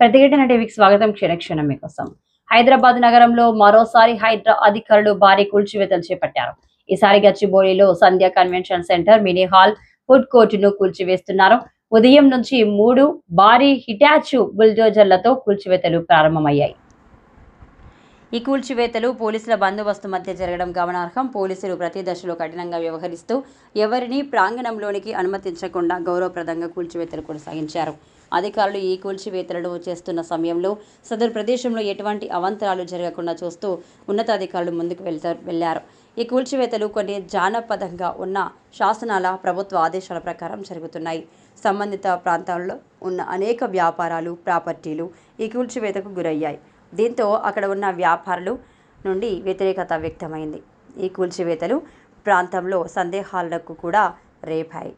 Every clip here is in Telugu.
ప్రతిఘటన టీవీకి స్వాగతం. క్షణక్షణం మీకోసం. హైదరాబాద్ నగరంలో మరోసారి హైడ్రా అధికారులు భారీ కూల్చివేతలు చేపట్టారు. ఈసారి గచ్చిబౌలిలో Sandhya convention centre, mini hall, food కోర్టును కూల్చివేస్తున్నారు. ఉదయం నుంచి 3 భారీ హిటాచు బుల్డోజర్లతో కూల్చివేతలు ప్రారంభమయ్యాయి. ఈ కూల్చివేతలు పోలీసుల బందోబస్తు మధ్య జరగడం గమనార్హం. పోలీసులు ప్రతి దశలో కఠినంగా వ్యవహరిస్తూ ఎవరిని ప్రాంగణంలోనికి అనుమతించకుండా గౌరవప్రదంగా కూల్చివేతలు కొనసాగించారు. అధికారులు ఈ కూల్చివేతలను చేస్తున్న సమయంలో సదరు ప్రదేశంలో ఎటువంటి అవాంతరాలు జరగకుండా చూస్తూ ఉన్నతాధికారులు ముందుకు వెళ్లారు. ఈ కూల్చివేతలు కొన్ని జానపదంగా ఉన్న శాసనాల, ప్రభుత్వ ఆదేశాల ప్రకారం జరుగుతున్నాయి. సంబంధిత ప్రాంతాల్లో ఉన్న అనేక వ్యాపారాలు, ప్రాపర్టీలు ఈ కూల్చివేతకు గురయ్యాయి. దీంతో అక్కడ ఉన్న వ్యాపారులు నుండి వ్యతిరేకత వ్యక్తమైంది. ఈ కూల్చివేతలు ప్రాంతంలో సందేహాలకు కూడా రేపాయి.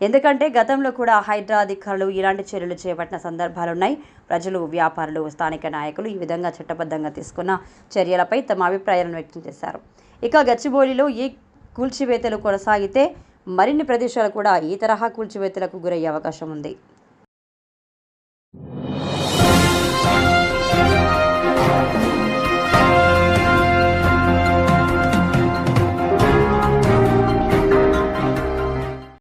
ఎందుకంటే గతంలో కూడా హైడ్రా అధికారులు ఇలాంటి చర్యలు చేపట్టిన సందర్భాలున్నాయి. ప్రజలు, వ్యాపారులు, స్థానిక నాయకులు ఈ విధంగా చట్టబద్ధంగా తీసుకున్న చర్యలపై తమ అభిప్రాయాలను వ్యక్తం చేశారు. ఇక గచ్చిబౌలిలో ఈ కూల్చివేతలు కొనసాగితే మరిన్ని ప్రదేశాలు కూడా ఈ తరహా కూల్చివేతలకు గురయ్యే అవకాశం ఉంది.